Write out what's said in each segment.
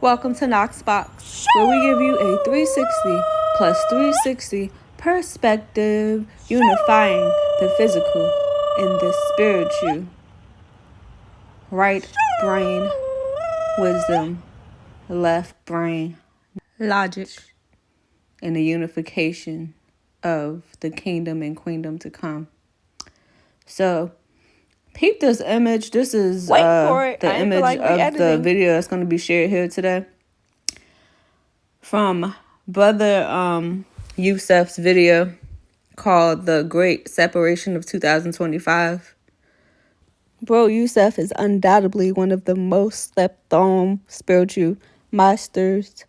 Welcome to Knox Box, where we give you a 360 plus 360 perspective, unifying the physical and the spiritual. Right brain wisdom, left brain logic, and the unification of the kingdom and queendom to come. So, peep this image. This is the image of the video that's going to be shared here today from Brother Yusef's video called The Great Separation of 2025. Bro Yusef is undoubtedly one of the most slept on spiritual masters.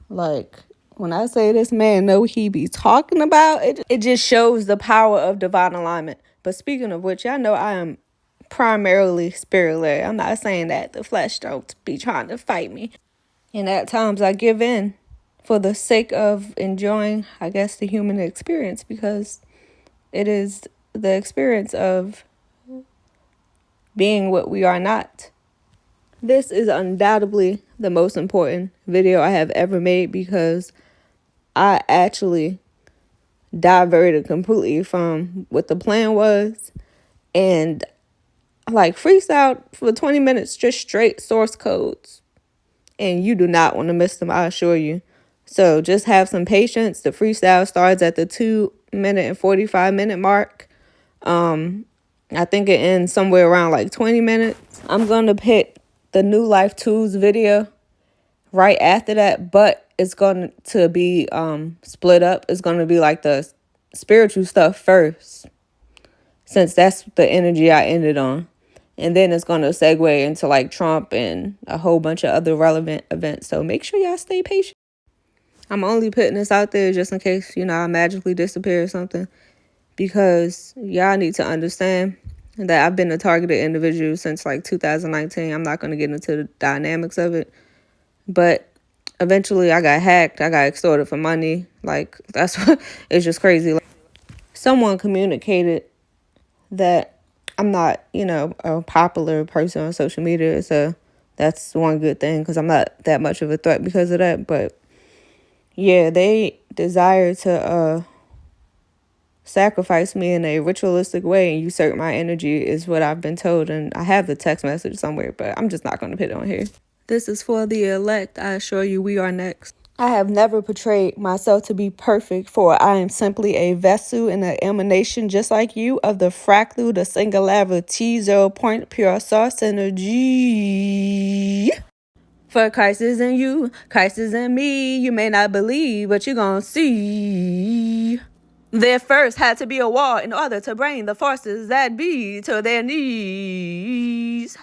Like, when I say this man know what he be talking about, it just shows the power of divine alignment. But speaking of which, y'all know I am primarily spirit-led. I'm not saying that the flesh don't be trying to fight me. And at times I give in for the sake of enjoying, I guess, the human experience, because it is the experience of being what we are not. This is undoubtedly the most important video I have ever made, because I actually diverted completely from what the plan was and like freestyle for 20 minutes, just straight source codes. And you do not want to miss them, I assure you. So just have some patience. The freestyle starts at the 2-minute and 45-minute mark. I think it ends somewhere around like 20 minutes. I'm going to pick the New Life Tools video right after that, but it's going to be split up. It's going to be like the spiritual stuff first, since that's the energy I ended on. And then it's going to segue into like Trump and a whole bunch of other relevant events. So make sure y'all stay patient. I'm only putting this out there just in case, I magically disappear or something, because y'all need to understand that I've been a targeted individual since like 2019. I'm not going to get into the dynamics of it, but eventually I got hacked. I got extorted for money. Like, that's what, it's just crazy. Like, someone communicated that I'm not, a popular person on social media. So that's one good thing, because I'm not that much of a threat because of that. But yeah, they desire to sacrifice me in a ritualistic way and usurp my energy is what I've been told. And I have the text message somewhere, but I'm just not going to put it on here. This is for the elect. I assure you, we are next. I have never portrayed myself to be perfect, for I am simply a vessel and an emanation just like you of the fractal, the singularity, 0 point pure source energy. For Christ is in you, Christ is in me. You may not believe, but you're gonna see. There first had to be a war in order to bring the forces that be to their knees.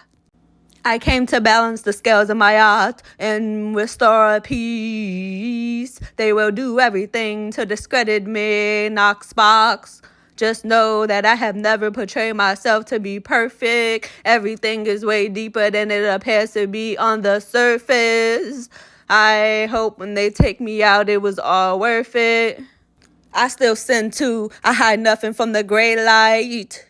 I came to balance the scales of my art and restore peace. They will do everything to discredit me, Knox Box. Just know that I have never portrayed myself to be perfect. Everything is way deeper than it appears to be on the surface. I hope when they take me out, it was all worth it. I still sin too. I hide nothing from the great light.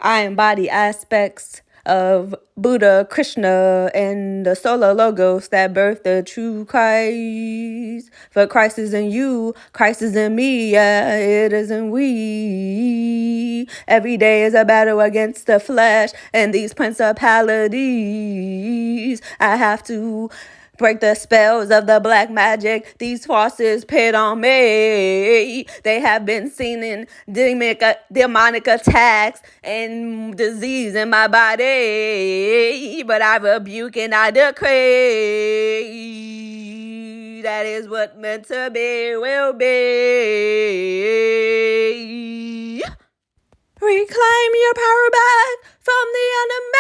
I embody aspects of Buddha, Krishna, and the solar logos that birth the true Christ. For Christ is in you, Christ is in me, yeah, it is in we. Every day is a battle against the flesh and these principalities. I have to break the spells of the black magic these forces pit on me. They have been seen in demonic attacks and disease in my body. But I rebuke and I decree that is what meant to be will be. Reclaim your power back from the enemy.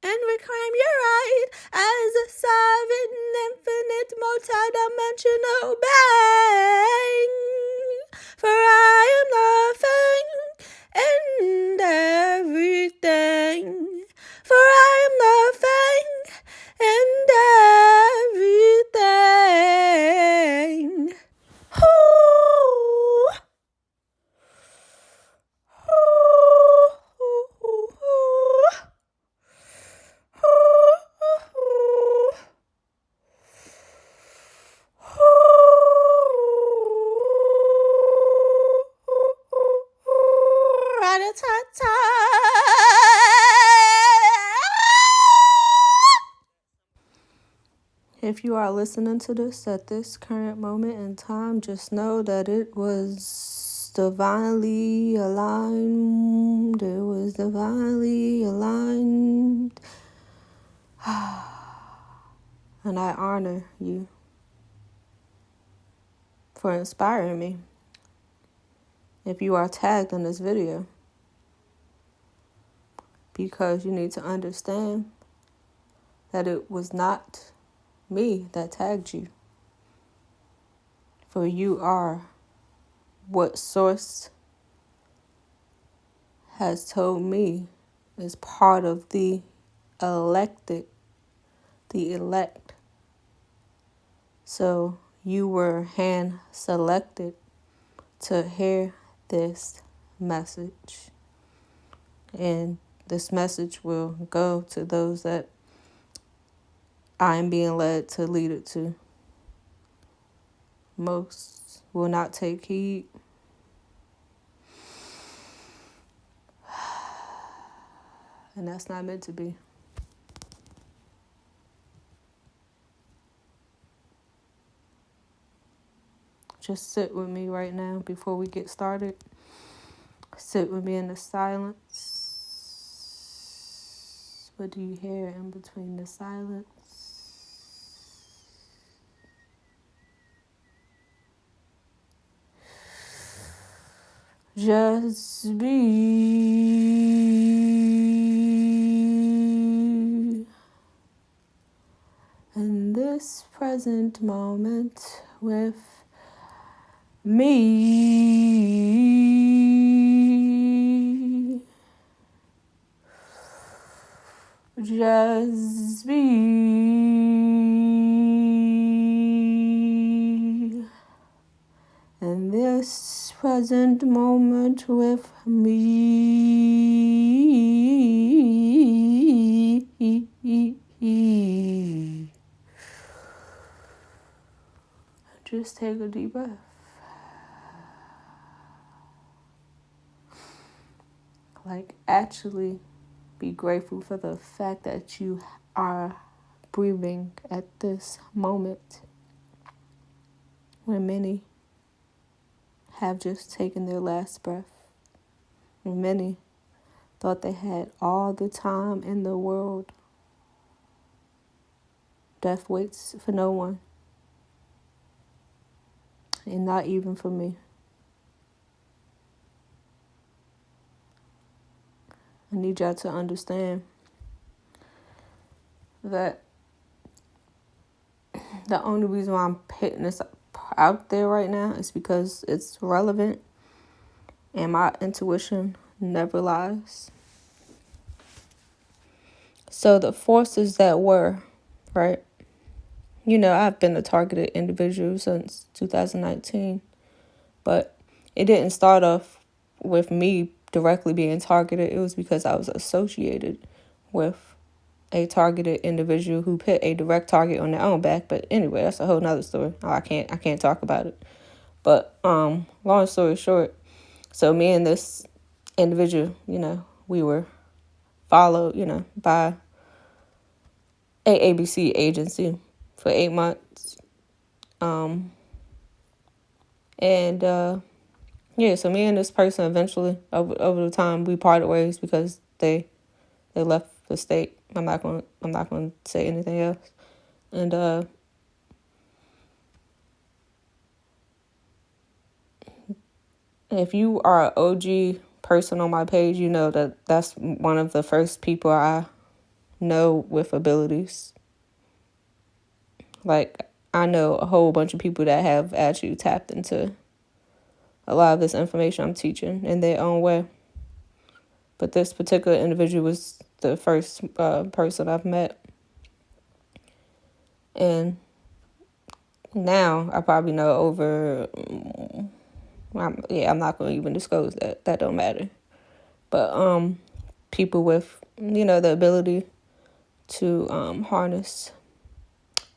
And reclaim your right as a sovereign, infinite, multidimensional being. For I am nothing and everything. For I am nothing and everything. Ooh. Ooh. If you are listening to this at this current moment in time, just know that it was divinely aligned. It was divinely aligned. And I honor you for inspiring me. If you are tagged in this video, because you need to understand that it was not me that tagged you. For you are what Source has told me is part of the elect. So you were hand selected to hear this message. And this message will go to those that I am being led to lead it to. Most will not take heed. And that's not meant to be. Just sit with me right now before we get started. Sit with me in the silence. What do you hear in between the silence? Just be in this present moment with me. Just be in this present moment with me. Just take a deep breath. Like, actually be grateful for the fact that you are breathing at this moment when many have just taken their last breath. And many thought they had all the time in the world. Death waits for no one. And not even for me. I need y'all to understand that the only reason why I'm putting this out there right now is because it's relevant and my intuition never lies. So the forces that were, right? You know, I've been a targeted individual since 2019, but it didn't start off with me directly being targeted. It was because I was associated with a targeted individual who put a direct target on their own back. But anyway, that's a whole nother story. I can't talk about it. But long story short, so me and this individual, you know, we were followed, you know, by a ABC agency for 8 months. Yeah, so me and this person eventually over the time we parted ways because they left the state. I'm not going to say anything else. And if you are an OG person on my page, you know that that's one of the first people I know with abilities. Like, I know a whole bunch of people that have actually tapped into a lot of this information I'm teaching in their own way. But this particular individual was the first person I've met. And now I probably know over, I'm not going to even disclose that. That don't matter. But people with, you know, the ability to harness.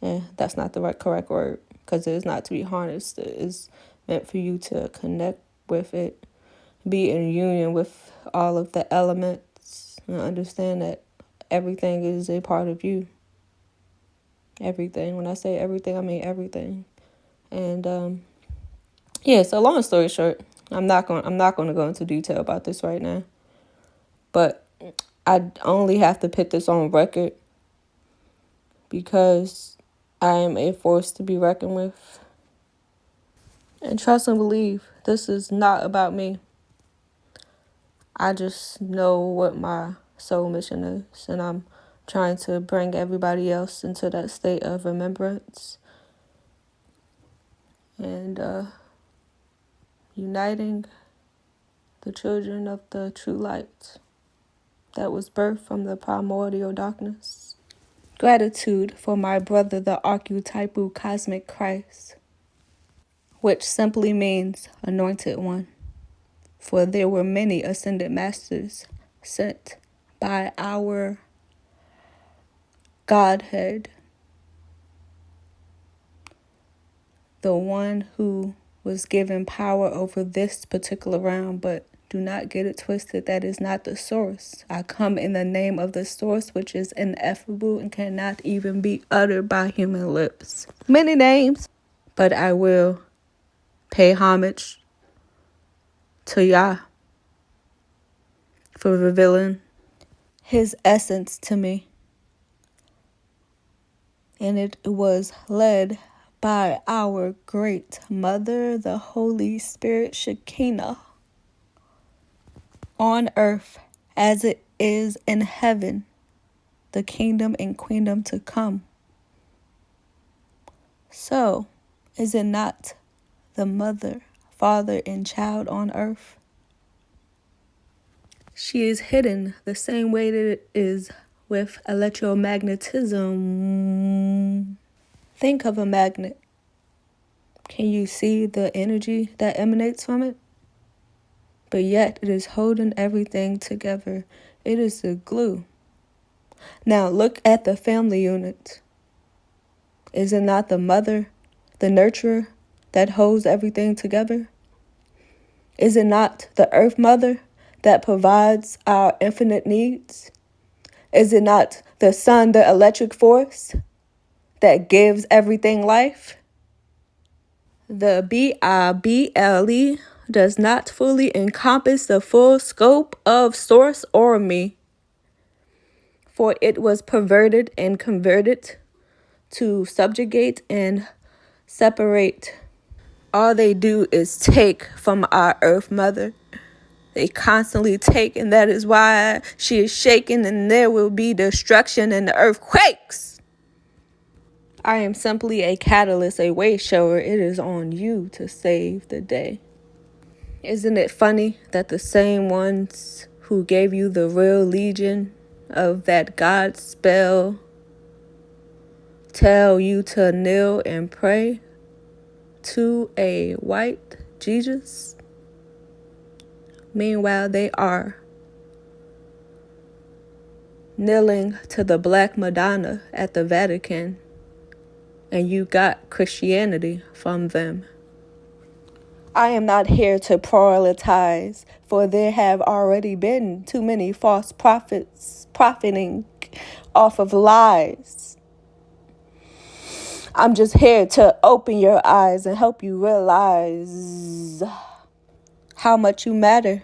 And that's not the correct word, because it is not to be harnessed. It is meant for you to connect with it, be in union with all of the elements, and understand that everything is a part of you. Everything. When I say everything, I mean everything. And yeah, so long story short, I'm not going to go into detail about this right now. But I only have to put this on record because I am a force to be reckoned with. And trust and believe, this is not about me. I just know what my soul mission is, and I'm trying to bring everybody else into that state of remembrance and uniting the children of the true light that was birthed from the primordial darkness. Gratitude for my brother, the archetypal cosmic Christ, which simply means anointed one. For there were many ascended masters sent by our Godhead, the one who was given power over this particular realm, but do not get it twisted. That is not the source. I come in the name of the source, which is ineffable and cannot even be uttered by human lips. Many names, but I will pay homage to Yah for revealing his essence to me. And it was led by our great mother, the Holy Spirit Shekinah, on earth as it is in heaven, the kingdom and queendom to come. So, is it not the mother, father, and child on earth? She is hidden the same way that it is with electromagnetism. Think of a magnet. Can you see the energy that emanates from it? But yet it is holding everything together. It is the glue. Now look at the family unit. Is it not the mother, the nurturer, that holds everything together? Is it not the earth mother that provides our infinite needs? Is it not the sun, the electric force, that gives everything life? The Bible does not fully encompass the full scope of source or me, for it was perverted and converted to subjugate and separate. All they do is take from our earth mother. They constantly take, and that is why she is shaken, and there will be destruction and earthquakes. I am simply a catalyst, a way shower. It is on you to save the day. Isn't it funny that the same ones who gave you the real legion of that God spell tell you to kneel and pray to a white Jesus? Meanwhile, they are kneeling to the Black Madonna at the Vatican, and you got Christianity from them. I am not here to proselytize, for there have already been too many false prophets profiting off of lies. I'm just here to open your eyes and help you realize how much you matter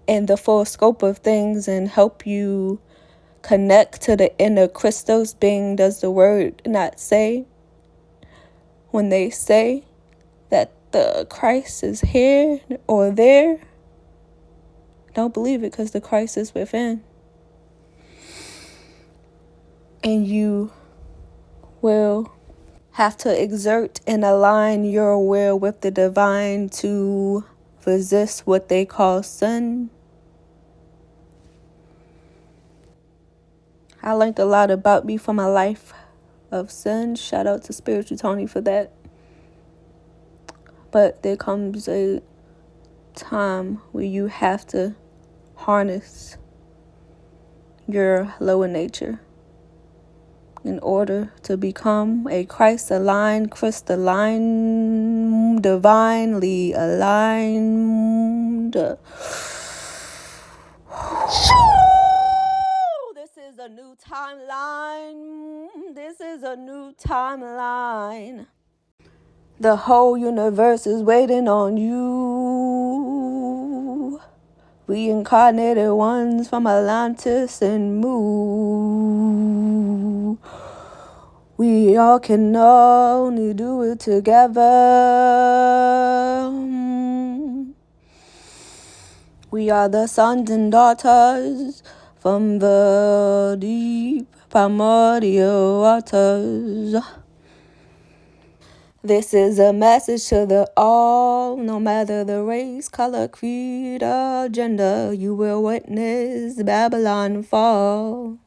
in the full scope of things, and help you connect to the inner Christos being. Does the word not say, when they say that the Christ is here or there, don't believe it, because the Christ is within. And you will have to exert and align your will with the divine to resist what they call sin. I learned a lot about me from a life of sin. Shout out to Spiritual Tony for that. But there comes a time where you have to harness your lower nature in order to become a Christ-aligned, crystalline, divinely aligned. This is a new timeline. This is a new timeline. The whole universe is waiting on you. Reincarnated ones from Atlantis and Mu. We all can only do it together. We are the sons and daughters from the deep primordial waters. This is a message to the all, no matter the race, color, creed, or gender. You will witness Babylon fall.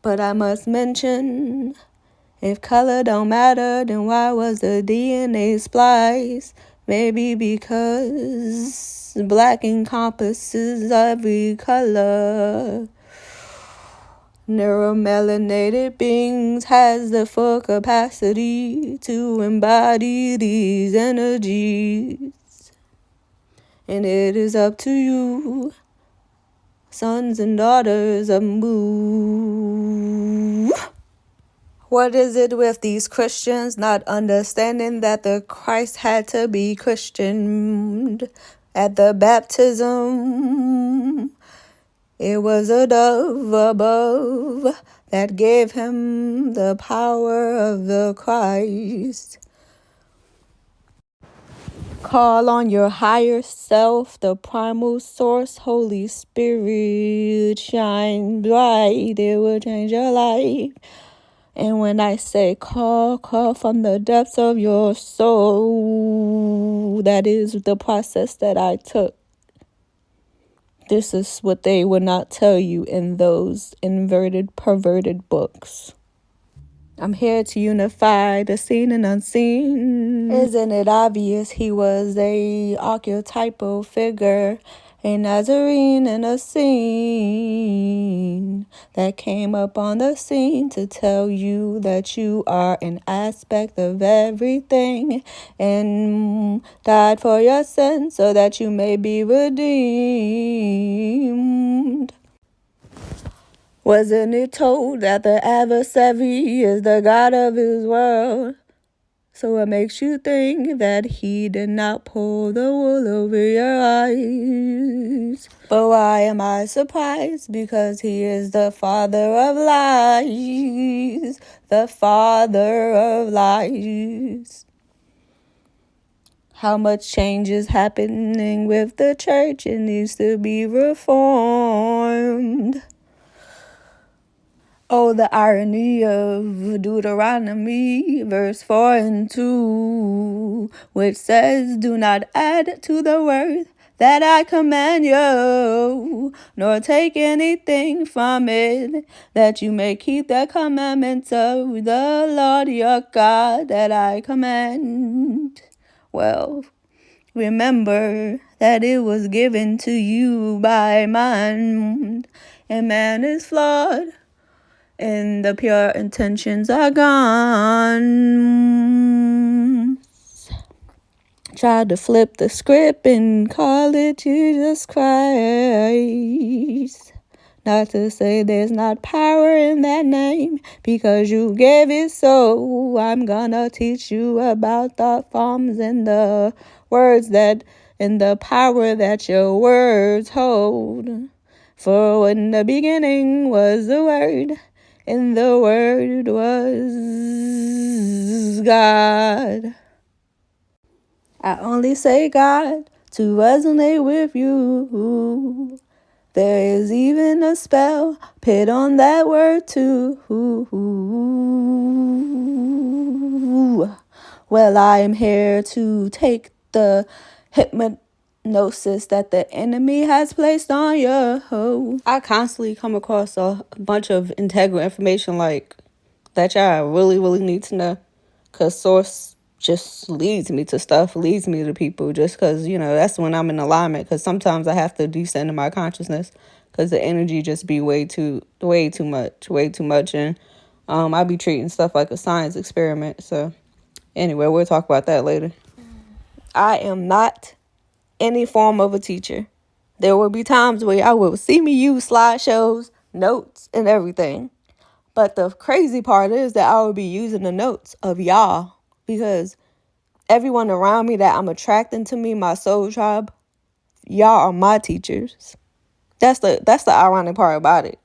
But I must mention, if color don't matter, then why was the DNA spliced? Maybe because black encompasses every color. Neuromelanated beings has the full capacity to embody these energies. And it is up to you, sons and daughters of Mu. What is it with these Christians not understanding that the Christ had to be Christianed at the baptism? It was a dove above that gave him the power of the Christ. Call on your higher self, the primal source, Holy Spirit, shine bright, it will change your life. And when I say call from the depths of your soul, that is the process that I took. This is what they would not tell you in those inverted, perverted books. I'm here to unify the seen and unseen. Isn't it obvious he was a archetypal figure, a Nazarene in a scene that came up on the scene to tell you that you are an aspect of everything and died for your sins so that you may be redeemed. Wasn't it told that the adversary is the God of his world? So it makes you think that he did not pull the wool over your eyes. But why am I surprised? Because he is the father of lies. The father of lies. How much change is happening with the church? It needs to be reformed. Oh, the irony of Deuteronomy, verse 4 and 2, which says, do not add to the word that I command you, nor take anything from it, that you may keep the commandments of the Lord your God that I command. Well, remember that it was given to you by man, and man is flawed. And the pure intentions are gone. Tried to flip the script and call it Jesus Christ. Not to say there's not power in that name, because you gave it so. I'm gonna teach you about the forms and the words that, and the power that your words hold. For in the beginning was the Word, and the Word was God. I only say God to resonate with you. There is even a spell put on that word too. Well, I am here to take the hypnosis that the enemy has placed on you. I constantly come across a bunch of integral information like that y'all really, really need to know, because source just leads me to stuff, leads me to people, just because, that's when I'm in alignment, because sometimes I have to descend to my consciousness because the energy just be way too much, and I be treating stuff like a science experiment. So anyway, we'll talk about that later. I am not any form of a teacher. There will be times where y'all will see me use slideshows notes and everything. But the crazy part is that I would be using the notes of y'all, because everyone around me that I'm attracting to me, my soul tribe, y'all are my teachers. That's the ironic part about it.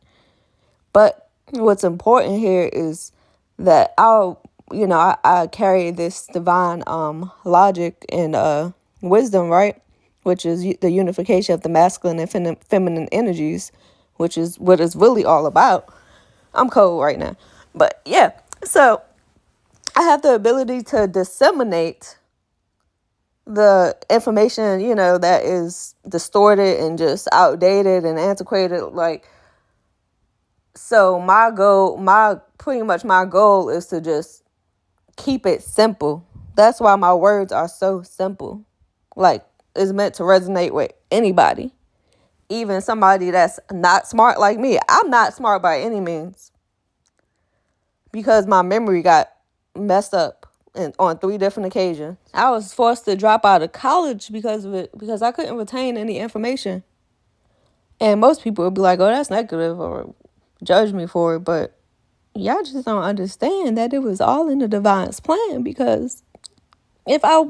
But what's important here is that I carry this divine logic and wisdom, right? Which is the unification of the masculine and feminine energies, which is what it's really all about. I'm cold right now. But yeah, so I have the ability to disseminate the information, that is distorted and just outdated and antiquated. So pretty much my goal is to just keep it simple. That's why my words are so simple. Like, it's meant to resonate with anybody, even somebody that's not smart like me. I'm not smart by any means, because my memory got messed up on 3 different occasions. I was forced to drop out of college because of it, because I couldn't retain any information. And most people would be like, oh, that's negative, or judge me for it. But y'all just don't understand that it was all in the divine's plan, because if I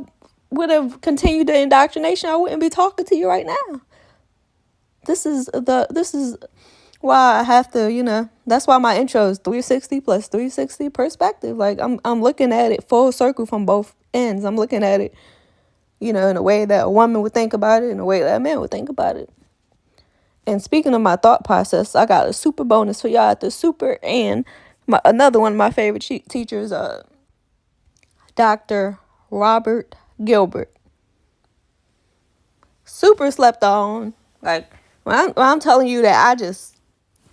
would have continued the indoctrination, I wouldn't be talking to you right now. This is why I have to, that's why my intro is 360 plus 360 perspective. Like, I'm looking at it full circle from both ends. I'm looking at it, in a way that a woman would think about it, in a way that a man would think about it. And speaking of my thought process, I got a super bonus for y'all at the super, and another one of my favorite teachers, Dr. Robert Gilbert. Super slept on. Like, when I'm telling you that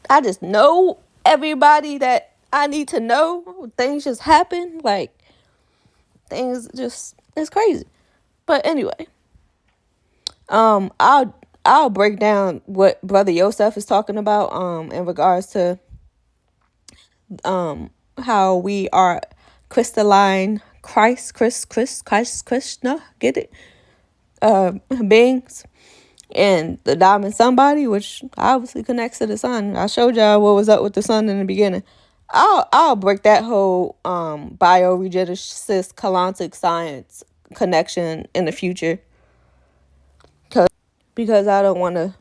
I just know everybody that I need to know. Things just happen. Like, it's crazy. But anyway, I'll break down what Brother Yosef is talking about in regards to how we are crystalline Krishna, get it? Beings. And the diamond somebody, which obviously connects to the sun. I showed y'all what was up with the sun in the beginning. I'll break that whole bioregenesis kalantic science connection in the future, because I don't want to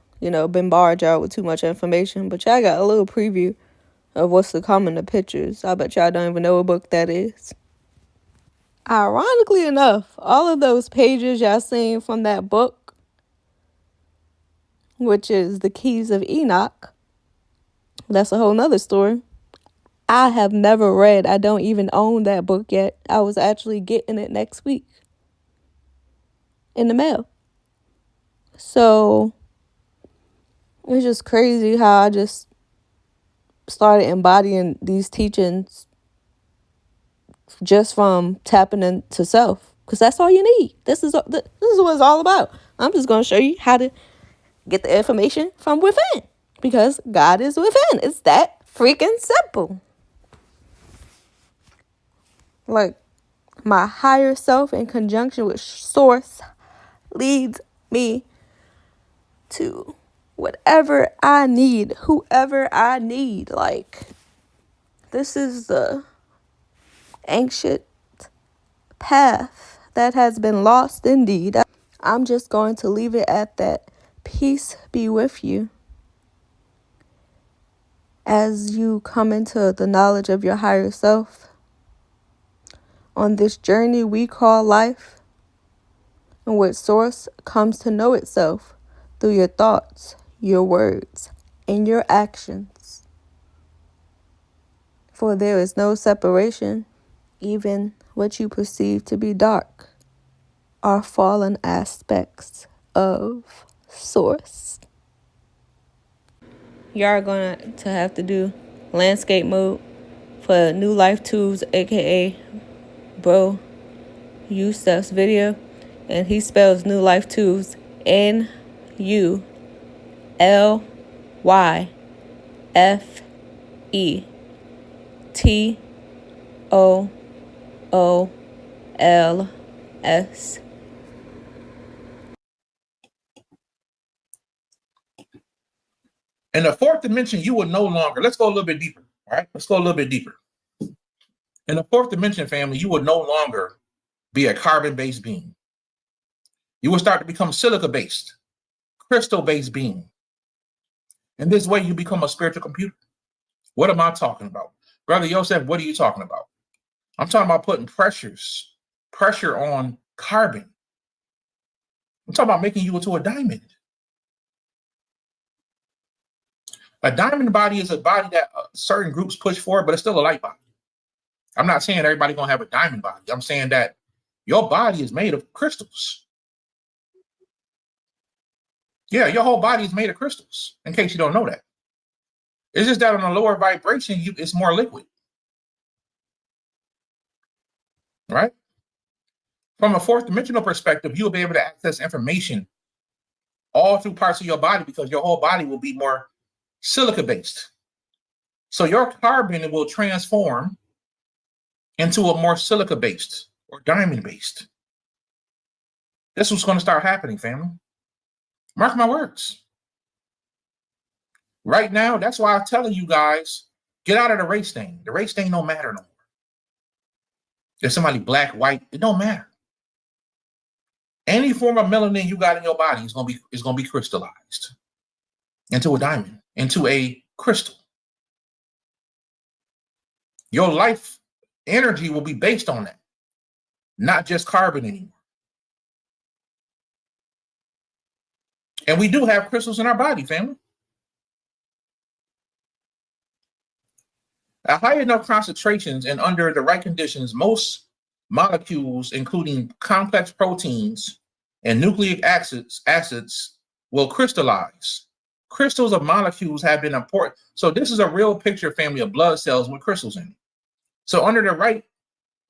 bombard y'all with too much information. But y'all got a little preview of what's to come in the pictures. I bet y'all don't even know what book that is. Ironically enough, all of those pages y'all seen from that book, which is The Keys of Enoch, that's a whole nother story. I have never read. I don't even own that book yet. I was actually getting it next week in the mail. So it's just crazy how I just started embodying these teachings just from tapping into self, because that's all you need. This is what it's all about. I'm just going to show you how to get the information from within, because God is within. It's that freaking simple. Like, my higher self in conjunction with source leads me to whatever I need, whoever I need. Like, this is the ancient path that has been lost indeed. I'm just going to leave it at that. Peace be with you as you come into the knowledge of your higher self on this journey we call life, in which source comes to know itself through your thoughts, your words, and your actions. For there is no separation. Even what you perceive to be dark are fallen aspects of source. You are going to have to do landscape mode for New Life Tools, aka Bro Yusef's video. And he spells New Life Tools NULYFETOOLS. In the fourth dimension, you will no longer, let's go a little bit deeper, all right? Let's go a little bit deeper. In the fourth dimension, family, you will no longer be a carbon-based being. You will start to become silica-based, crystal-based being. In this way, you become a spiritual computer. What am I talking about? Brother Yosef, what are you talking about? I'm talking about putting pressure on carbon. I'm talking about making you into a diamond. A diamond body is a body that certain groups push for, but it's still a light body. I'm not saying everybody's going to have a diamond body. I'm saying that your body is made of crystals. Yeah, your whole body is made of crystals, in case you don't know that. It's just that on a lower vibration, it's more liquid. Right? From a fourth dimensional perspective, you'll be able to access information all through parts of your body because your whole body will be more silica-based. So your carbon will transform into a more silica-based or diamond-based. This is what's going to start happening, family. Mark my words. Right now, that's why I'm telling you guys, get out of the race thing. The race thing don't matter no more. If somebody black, white, it don't matter. Any form of melanin you got in your body is gonna be crystallized into a diamond, into a crystal. Your life energy will be based on that, not just carbon anymore. And we do have crystals in our body, family. At high enough concentrations and under the right conditions, most molecules, including complex proteins and nucleic acids will crystallize. Crystals of molecules have been important. So this is a real picture, family, of blood cells with crystals in it. So under the right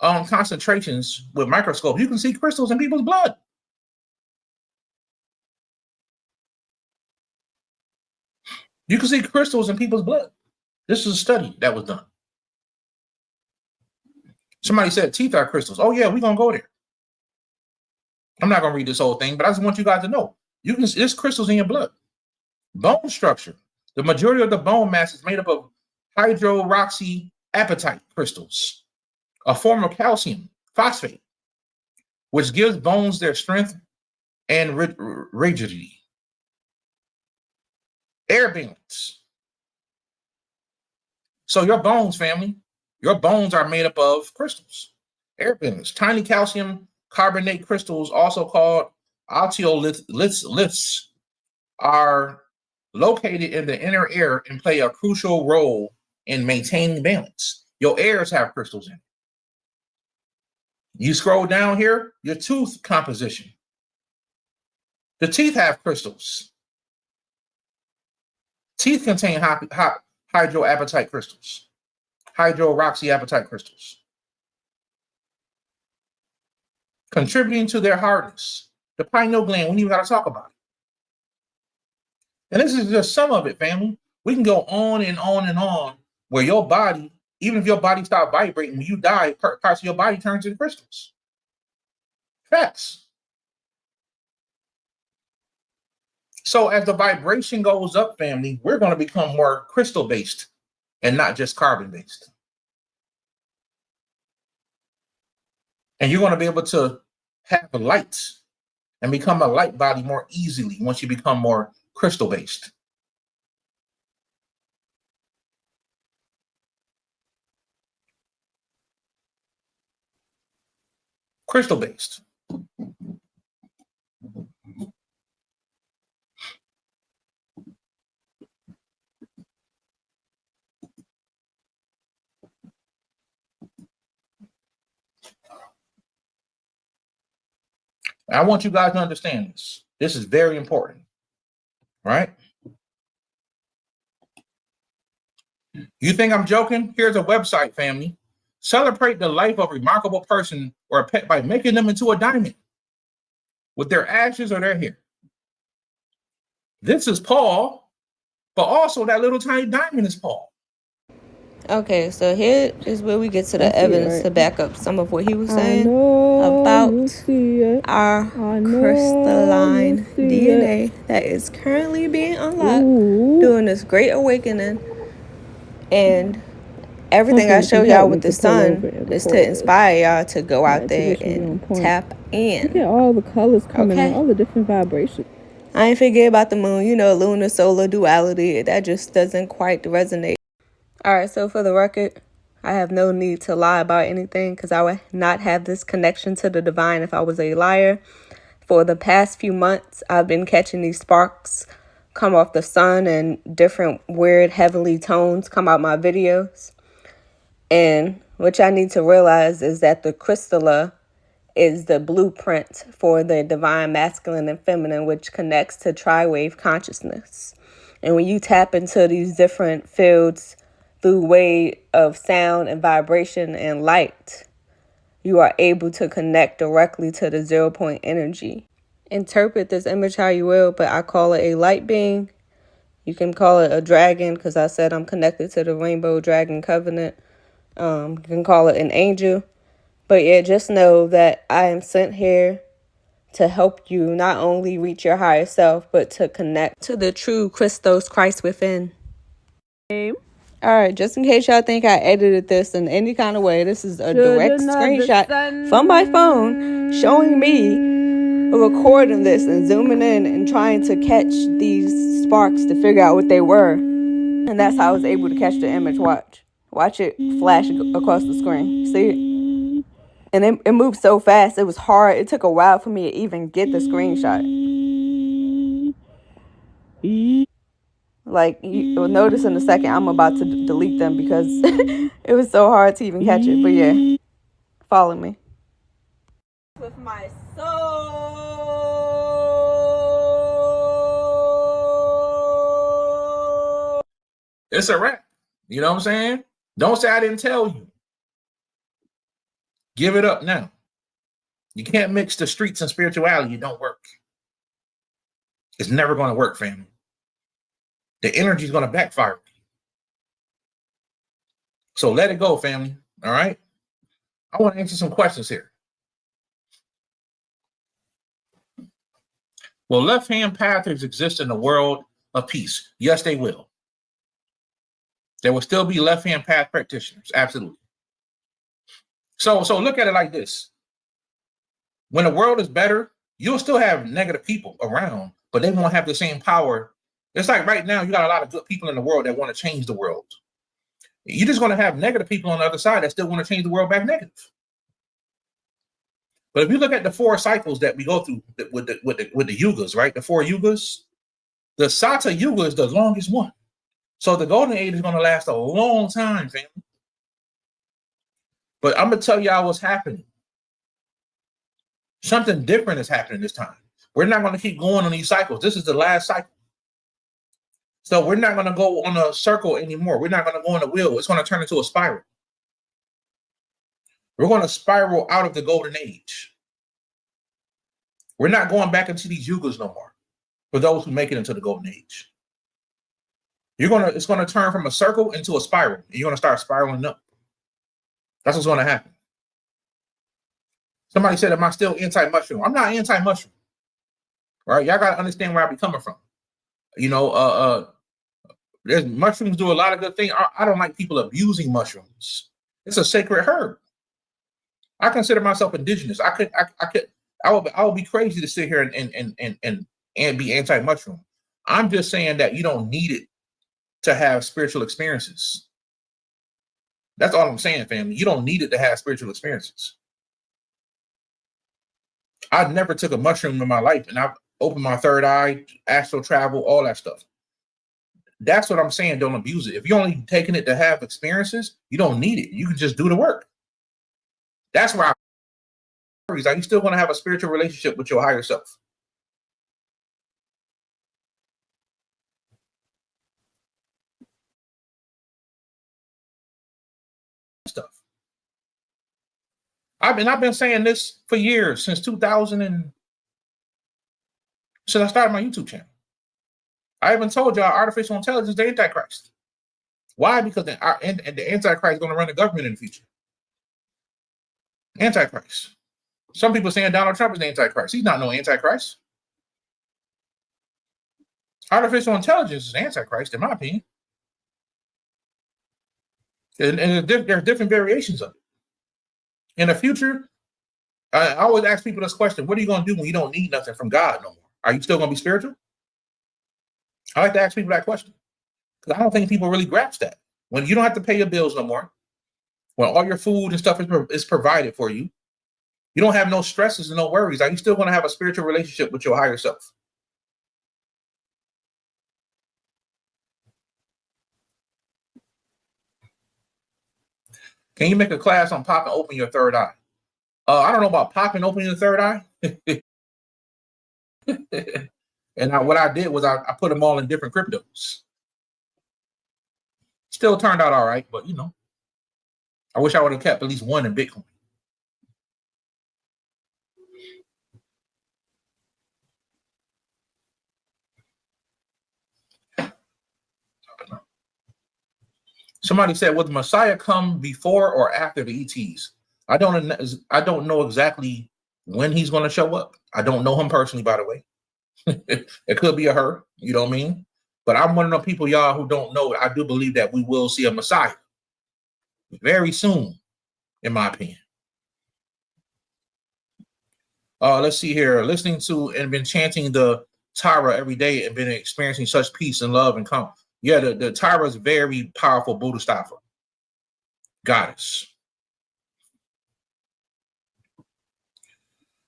concentrations with microscope, you can see crystals in people's blood. You can see crystals in people's blood. This is a study that was done. Somebody said teeth are crystals. Oh yeah, we're gonna go there. I'm not gonna read this whole thing, but I just want you guys to know. There's crystals in your blood. Bone structure. The majority of the bone mass is made up of hydroxyapatite crystals, a form of calcium phosphate, which gives bones their strength and rigidity. Air balance. So your bones, family, your bones are made up of crystals. Air balance. Tiny calcium carbonate crystals, also called altioliths, are located in the inner ear and play a crucial role in maintaining balance. Your ears have crystals in it. You scroll down here, your tooth composition. The teeth have crystals. Teeth contain hydroxyapatite crystals. Hydroxyapatite crystals. Contributing to their hardness. The pineal gland, we don't even got to talk about it. And this is just some of it, family. We can go on and on and on, where your body, even if your body stops vibrating, when you die, parts of your body turn into crystals. Facts. So as the vibration goes up, family, we're going to become more crystal-based and not just carbon-based. And you're going to be able to have light and become a light body more easily once you become more crystal-based. Crystal-based. I want you guys to understand this. This is very important, right? You think I'm joking? Here's a website, family. Celebrate the life of a remarkable person or a pet by making them into a diamond with their ashes or their hair. This is Paul, but also that little tiny diamond is Paul. Okay, so here is where we get to the I see it, evidence right? to back up some of what he was I saying know about you see it. our I know crystalline you see DNA it. that is currently being unlocked Ooh. during this great awakening. And everything I Something show if you y'all help me with the to pull sun over and is record to this. inspire y'all to go out That there exhibition be on and point. tap Look in. at all the colors coming in, Okay? all the different vibrations. I ain't forget about the moon. You know, lunar solar duality. That just doesn't quite resonate. All right, so for the record, I have no need to lie about anything because I would not have this connection to the divine if I was a liar. For the past few months, I've been catching these sparks come off the sun and different weird heavenly tones come out my videos. And what I need to realize is that the crystalla is the blueprint for the divine masculine and feminine, which connects to tri-wave consciousness. And when you tap into these different fields through way of sound and vibration and light, you are able to connect directly to the 0 point energy. Interpret this image how you will, but I call it a light being. You can call it a dragon because I said I'm connected to the rainbow dragon covenant. You can call it an angel. But yeah, just know that I am sent here to help you not only reach your higher self, but to connect to the true Christos Christ within. All right, just in case y'all think I edited this in any kind of way, this is a direct screenshot from my phone showing me recording this and zooming in and trying to catch these sparks to figure out what they were. And that's how I was able to catch the image. Watch it flash across the screen. See it? And it moved so fast. It was hard. It took a while for me to even get the screenshot. Like, you'll notice in a second, I'm about to delete them because it was so hard to even catch it. But yeah, follow me. With my soul. It's a wrap. You know what I'm saying? Don't say I didn't tell you. Give it up now. You can't mix the streets and spirituality. It don't work. It's never going to work, family. The energy is going to backfire. So let it go, family. All right? I want to answer some questions here. Will left-hand pathers exist in the world of peace? Yes, they will. There will still be left-hand path practitioners. Absolutely. So look at it like this. When the world is better, you'll still have negative people around, but they won't have the same power. It's like right now, you got a lot of good people in the world that want to change the world. You're just going to have negative people on the other side that still want to change the world back negative. But if you look at the 4 cycles that we go through with the yugas, right? The 4 yugas, the Sata Yuga is the longest one. So the golden age is going to last a long time, family. But I'm going to tell y'all what's happening. Something different is happening this time. We're not going to keep going on these cycles. This is the last cycle. So we're not going to go on a circle anymore. We're not going to go on a wheel. It's going to turn into a spiral. We're going to spiral out of the golden age. We're not going back into these yugas no more for those who make it into the golden age. It's going to turn from a circle into a spiral. And you're going to start spiraling up. That's what's going to happen. Somebody said, am I still anti-mushroom? I'm not anti-mushroom. Right? Y'all got to understand where I be coming from. You know, there's mushrooms do a lot of good things. I don't like people abusing mushrooms. It's a sacred herb. I consider myself indigenous. I would be crazy to sit here and be anti-mushroom. I'm just saying that you don't need it to have spiritual experiences. That's all I'm saying, family. You don't need it to have spiritual experiences. I never took a mushroom in my life, and I've opened my third eye, astral travel, all that stuff. That's what I'm saying. Don't abuse it. If you're only taking it to have experiences, you don't need it. You can just do the work. That's why are you still going to have a spiritual relationship with your higher self? Stuff. I've been saying this for years, since 2000 and since I started my YouTube channel. I even told y'all artificial intelligence, the Antichrist. Why? Because the Antichrist is going to run the government in the future. Antichrist. Some people saying Donald Trump is the Antichrist. He's not no Antichrist. Artificial intelligence is Antichrist, in my opinion. And there are different variations of it. In the future, I always ask people this question: what are you going to do when you don't need nothing from God no more? Are you still going to be spiritual? I like to ask people that question because I don't think people really grasp that. When you don't have to pay your bills no more, when all your food and stuff is provided for you, you don't have no stresses and no worries. Are you still going to have a spiritual relationship with your higher self? Can you make a class on pop and open your third eye? I don't know about pop and opening the third eye. And what I did was I put them all in different cryptos. Still turned out all right, but I wish I would have kept at least one in Bitcoin. Somebody said, "Will the Messiah come before or after the ETs?" I don't know exactly when he's going to show up. I don't know him personally, by the way. It could be a her, you know what I mean? But I'm one of the people, y'all, who don't know. I do believe that we will see a Messiah very soon, in my opinion. Let's see here. Listening to and been chanting the Tyra every day and been experiencing such peace and love and calm. Yeah, the Tyra is very powerful Bodhisattva goddess.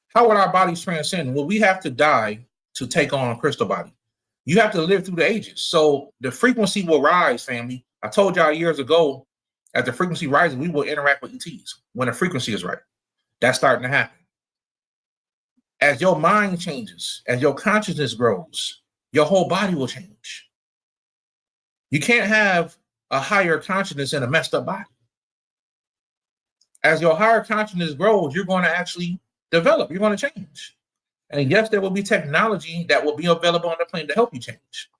How would our bodies transcend? Well, we have to die to take on a crystal body. You have to live through the ages. So the frequency will rise, family. I told y'all years ago, as the frequency rises, we will interact with ETs when the frequency is right. That's starting to happen. As your mind changes, as your consciousness grows, your whole body will change. You can't have a higher consciousness in a messed up body. As your higher consciousness grows, you're going to actually develop. You're going to change. And yes, there will be technology that will be available on the plane to help you change.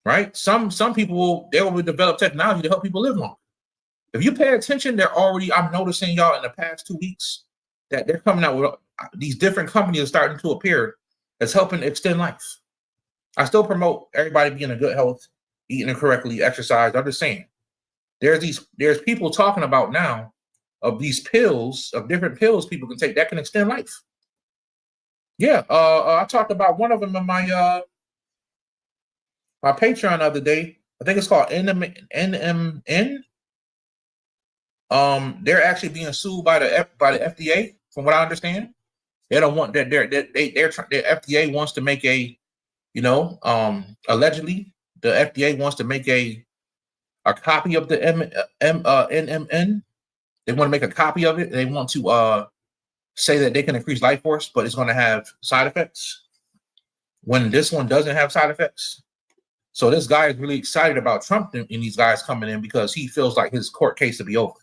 Right? Some people will develop technology to help people live longer. If you pay attention, I'm noticing y'all in the past 2 weeks that they're coming out with these different companies are starting to appear that's helping extend life. I still promote everybody being in good health, eating it correctly, exercise. I'm just saying, there's people talking about now of these pills, of different pills people can take that can extend life. Yeah, I talked about one of them in my my Patreon the other day. I think it's called NMN. They're actually being sued by the FDA, from what I understand. They don't want that. The FDA wants to make allegedly the FDA wants to make a copy of the NMN. They want to make a copy of it. They want to say that they can increase life force, but it's going to have side effects. When this one doesn't have side effects. So this guy is really excited about Trump and these guys coming in because he feels like his court case to be over.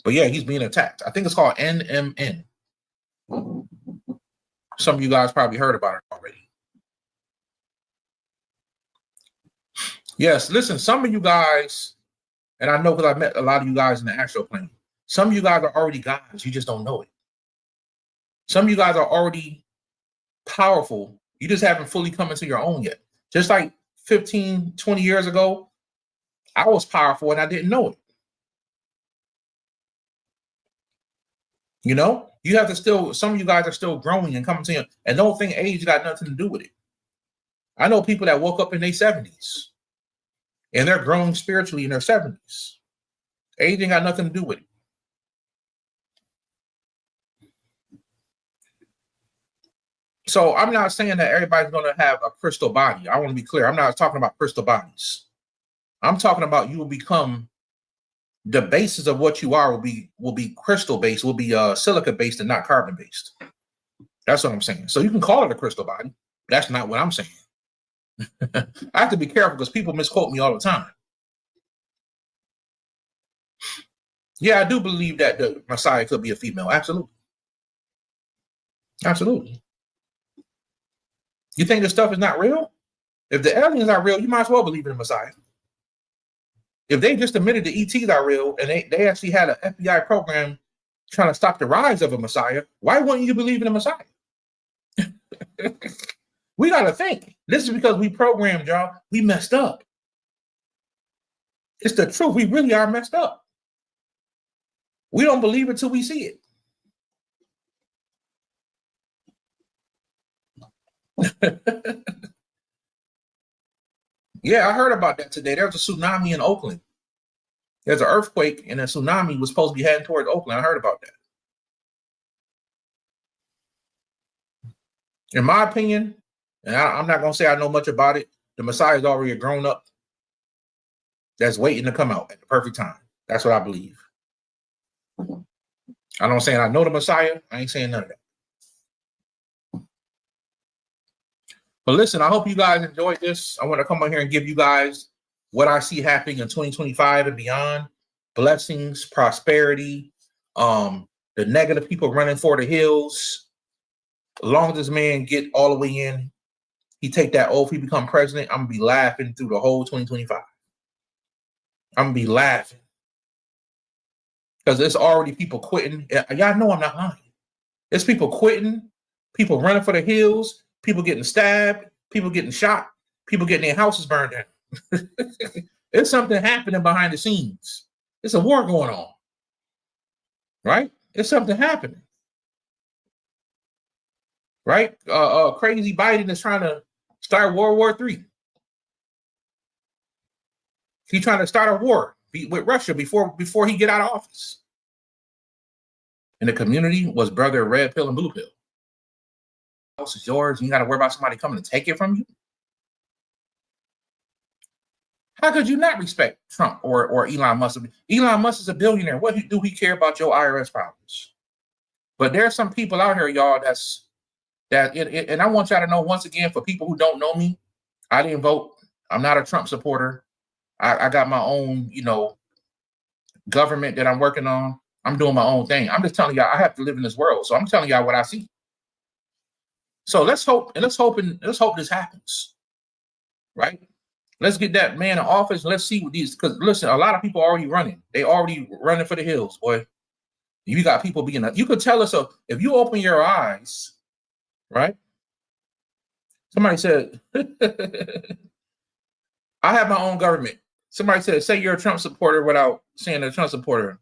But yeah, he's being attacked. I think it's called NMN. Some of you guys probably heard about it already. Yes, listen, some of you guys, and I know because I met a lot of you guys in the astral plane, some of you guys are already gods. You just don't know it. Some of you guys are already powerful. You just haven't fully come into your own yet. Just like 15, 20 years ago, I was powerful and I didn't know it. You have to some of you guys are still growing and coming to you, and don't think age got nothing to do with it. I know people that woke up in their 70s and they're growing spiritually in their 70s. Age ain't got nothing to do with it. So I'm not saying that everybody's going to have a crystal body. I want to be clear. I'm not talking about crystal bodies. I'm talking about you will become the basis of what you are will be crystal based, will be silica based and not carbon based. That's what I'm saying. So you can call it a crystal body. That's not what I'm saying. I have to be careful because people misquote me all the time. Yeah, I do believe that the Messiah could be a female. Absolutely. Absolutely. You think this stuff is not real? If the aliens are real, you might as well believe in the Messiah. If they just admitted the ETs are real and they actually had an FBI program trying to stop the rise of a Messiah, why wouldn't you believe in the Messiah? We got to think. This is because we programmed, y'all. We messed up. It's the truth. We really are messed up. We don't believe it till we see it. Yeah, I heard about that today. There was a tsunami in Oakland. There's an earthquake and a tsunami was supposed to be heading towards Oakland. I heard about that. In my opinion, and I'm not going to say I know much about it, the Messiah is already a grown up that's waiting to come out at the perfect time. That's what I believe. I'm not saying I know the Messiah. I ain't saying none of that. But listen, I hope you guys enjoyed this. I want to come on here and give you guys what I see happening in 2025 and beyond. Blessings, prosperity, the negative people running for the hills. As long as this man get all the way in, he take that oath, he become president, I'm going to be laughing through the whole 2025. I'm going to be laughing. Because there's already people quitting. Y'all know I'm not lying. There's people quitting, people running for the hills, people getting stabbed, people getting shot, people getting their houses burned down. There's something happening behind the scenes. There's a war going on. Right? There's something happening. Right? Crazy Biden is trying to start World War III. He's trying to start a war with Russia before he get out of office. And the community was brother red pill and blue pill. The house is yours. You got to worry about somebody coming to take it from you. How could you not respect Trump or Elon Musk? Elon Musk is a billionaire. What do he care about your IRS problems? But there's some people out here, y'all, and I want y'all to know once again, for people who don't know me, I didn't vote. I'm not a Trump supporter. I got my own, government that I'm working on. I'm doing my own thing. I'm just telling y'all I have to live in this world. So I'm telling y'all what I see. So let's hope this happens. Right? Let's get that man in office. Let's see what these, because listen, a lot of people are already running. They already running for the hills, boy. You got people you could tell us, if you open your eyes, right? Somebody said, I have my own government. Somebody said, say you're a Trump supporter without saying a Trump supporter.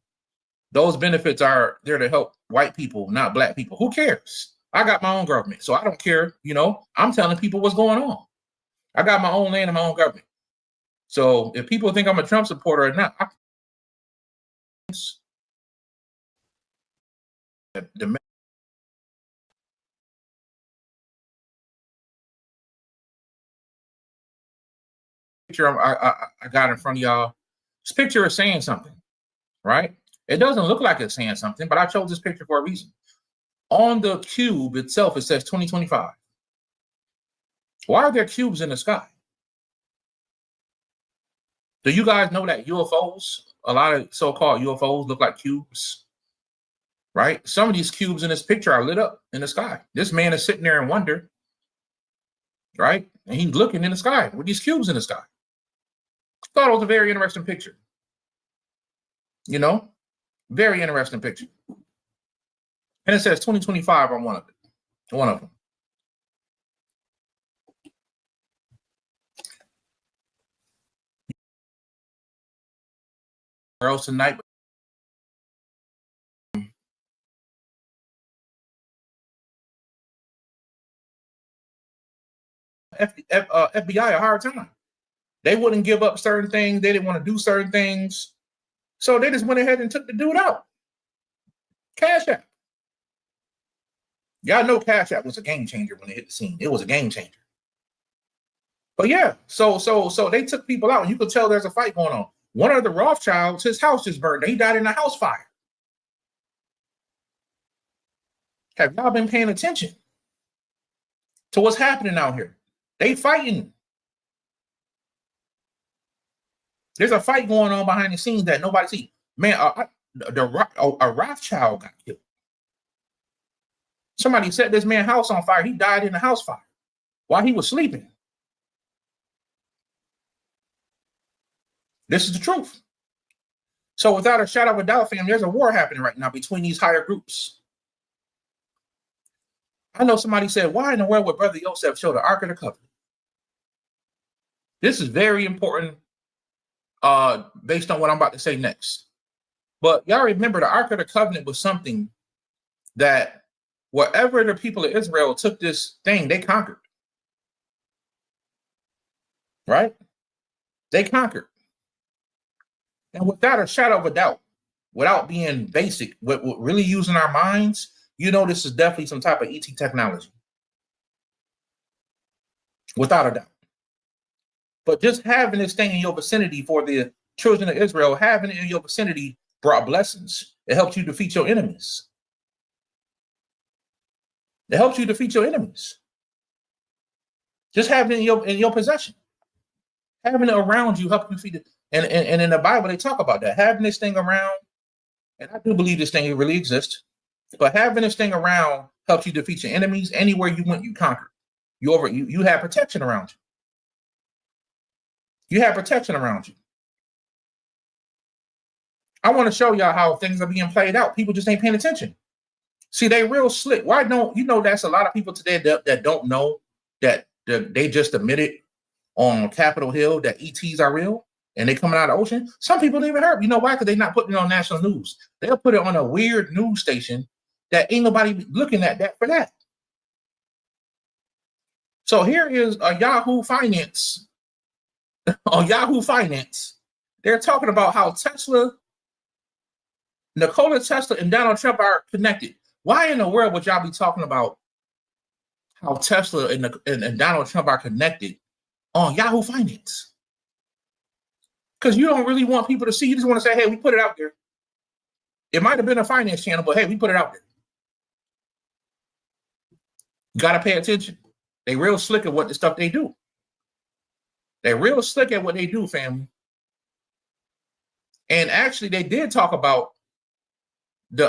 Those benefits are there to help white people, not black people. Who cares? I got my own government, so I don't care. I'm telling people what's going on. I got my own land and my own government. So if people think I'm a Trump supporter or not, the picture I got in front of y'all, this picture is saying something, right? It doesn't look like it's saying something, but I chose this picture for a reason. On the cube itself, it says 2025. Why are there cubes in the sky? Do you guys know that UFOs, a lot of so-called UFOs look like cubes? Right? Some of these cubes in this picture are lit up in the sky. This man is sitting there in wonder, right? And he's looking in the sky with these cubes in the sky. I thought it was a very interesting picture. Very interesting picture. And it says 2025 on one of them. Where else tonight? FBI a hard time. They wouldn't give up certain things. They didn't want to do certain things. So they just went ahead and took the dude out. Cash App. Y'all know Cash App was a game changer when it hit the scene. It was a game changer. But yeah, so they took people out, and you could tell there's a fight going on. One of the Rothschilds, his house just burned. He died in a house fire. Have y'all been paying attention to what's happening out here? They fighting. There's a fight going on behind the scenes that nobody sees. Man, a Rothschild got killed. Somebody set this man's house on fire. He died in a house fire while he was sleeping. This is the truth. So without a shadow of a doubt, fam, there's a war happening right now between these higher groups. I know somebody said, why in the world would Brother Yosef show the Ark of the Covenant? This is very important based on what I'm about to say next. But y'all remember the Ark of the Covenant was something that wherever the people of Israel took this thing, they conquered. Right? They conquered. And without a shadow of a doubt, without being basic, with really using our minds, you know this is definitely some type of ET technology. Without a doubt. But just having this thing in your vicinity for the children of Israel, having it in your vicinity brought blessings. It helps you defeat your enemies. It helps you defeat your enemies. Just having it in your possession. Having it around you helps you defeat it. And in the Bible, they talk about that. Having this thing around, and I do believe this thing really exists, but having this thing around helps you defeat your enemies. Anywhere you went, you conquered. You have protection around you. You have protection around you. I want to show y'all how things are being played out. People just ain't paying attention. See, they real slick. Why don't you know that's a lot of people today that don't know that they just admitted on Capitol Hill that ETs are real and they coming out of the ocean? Some people don't even heard. You know why? Because they're not putting it on national news. They'll put it on a weird news station that ain't nobody looking at that for that. So here is a Yahoo Finance. On Yahoo Finance, they're talking about how Nikola Tesla and Donald Trump are connected. Why in the world would y'all be talking about how Tesla and Donald Trump are connected on Yahoo Finance? Because you don't really want people to see. You just want to say, hey, we put it out there. It might have been a finance channel, but hey, we put it out there. You got to pay attention. They real slick at what the stuff they do. They're real slick at what they do, family. And actually, they did talk about the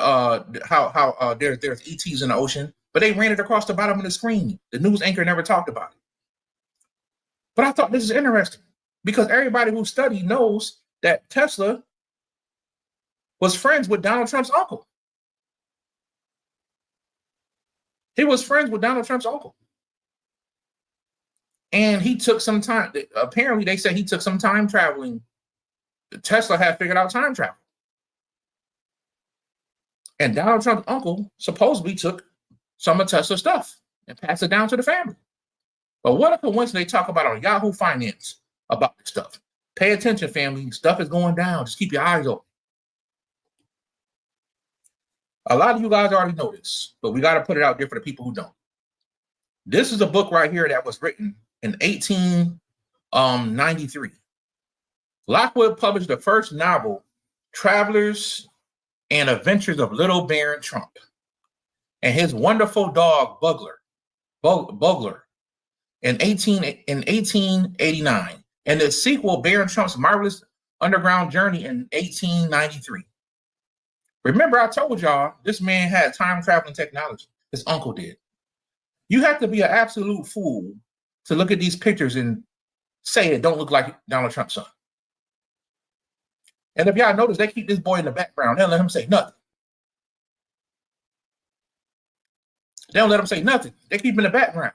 how there's ETs in the ocean, but they ran it across the bottom of the screen. The news anchor never talked about it. But I thought this is interesting because everybody who studied knows that Tesla was friends with Donald Trump's uncle. He was friends with Donald Trump's uncle. And he took some time. Apparently, they said he took some time traveling. Tesla had figured out time travel. And Donald Trump's uncle supposedly took some of Tesla's stuff and passed it down to the family. But what a coincidence they talk about on Yahoo Finance about this stuff. Pay attention, family. Stuff is going down. Just keep your eyes open. A lot of you guys already know this, but we got to put it out there for the people who don't. This is a book right here that was written in 1893. Lockwood published the first novel, Travelers and Adventures of Little Baron Trump and his wonderful dog, Bugler, in 1889. And the sequel, Baron Trump's Marvelous Underground Journey, in 1893. Remember, I told y'all this man had time traveling technology. His uncle did. You have to be an absolute fool to look at these pictures and say it don't look like Donald Trump's son. And if y'all notice, they keep this boy in the background. They don't let him say nothing. They don't let him say nothing. They keep him in the background.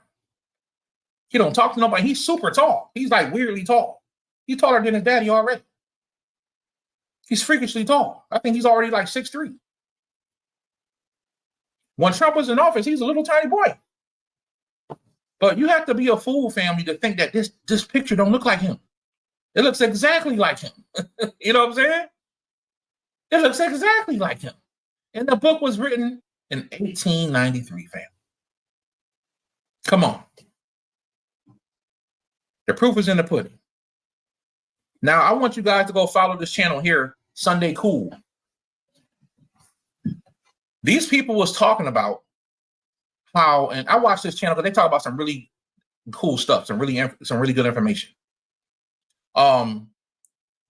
He don't talk to nobody. He's super tall. He's like weirdly tall. He's taller than his daddy already. He's freakishly tall. I think he's already like 6'3". When Trump was in office, he's a little tiny boy. But you have to be a fool, family, to think that this picture don't look like him. It looks exactly like him. You know what I'm saying? It looks exactly like him. And the book was written in 1893, fam. Come on. The proof is in the pudding. Now, I want you guys to go follow this channel here, Sunday Cool. These people was talking about how, and I watched this channel because they talk about some really cool stuff, some really good information.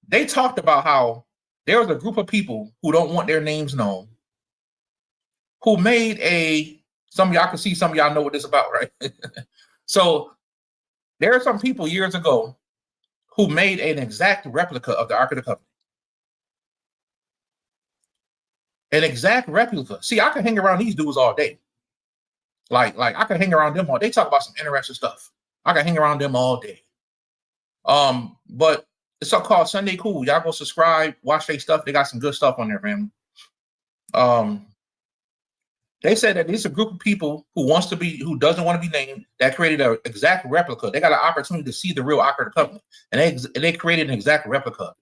They talked about how there was a group of people who don't want their names known, who made some of y'all can see, some of y'all know what this is about, right? So there are some people years ago who made an exact replica of the Ark of the Covenant. An exact replica. See, I can hang around these dudes all day. Like I can hang around them all. They talk about some interesting stuff. I can hang around them all day. But it's called Sunday Cool. Y'all go subscribe, watch their stuff. They got some good stuff on there, family. They said that there's a group of people who doesn't want to be named, that created an exact replica. They got an opportunity to see the real Ark of the Covenant, and they created an exact replica.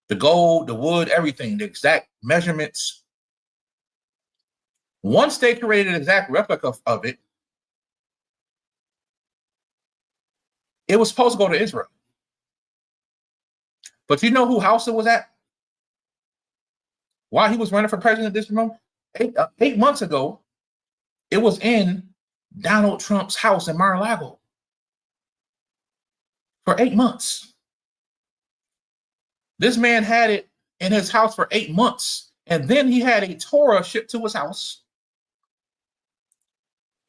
The gold, the wood, everything, the exact measurements. Once they created an exact replica of it, it was supposed to go to Israel. But you know who house it was at? While he was running for president this month, 8 months ago, it was in Donald Trump's house in Mar-a-Lago for 8 months. This man had it in his house for 8 months, and then he had a Torah shipped to his house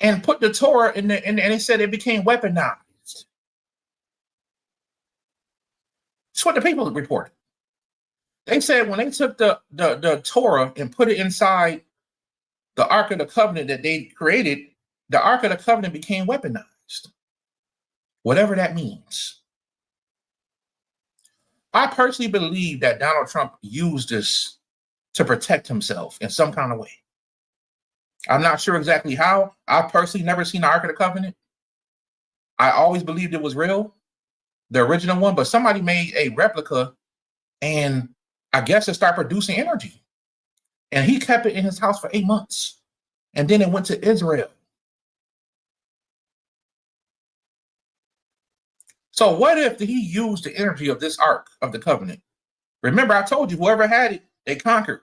and put the Torah in there, and he said it became weaponized. That's what the people reported. They said when they took the Torah and put it inside the Ark of the Covenant that they created, the Ark of the Covenant became weaponized. Whatever that means. I personally believe that Donald Trump used this to protect himself in some kind of way. I'm not sure exactly how. I personally never seen the Ark of the Covenant. I always believed it was real, the original one, but somebody made a replica and I guess it started producing energy. And he kept it in his house for 8 months. And then it went to Israel. So what if he used the energy of this Ark of the Covenant? Remember, I told you, whoever had it, they conquered.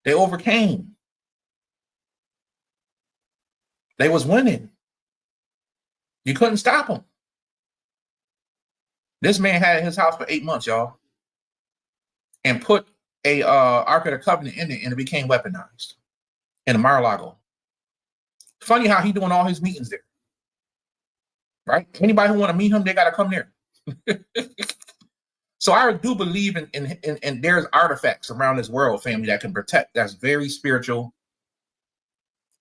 They overcame. They was winning. You couldn't stop them. This man had it in his house for 8 months, y'all. And put a Ark of the Covenant in it, and it became weaponized in Mar-a-Lago. Funny how he doing all his meetings there, right? Anybody who want to meet him, they got to come there. So I do believe in there's artifacts around this world, family, that can protect. That's very spiritual.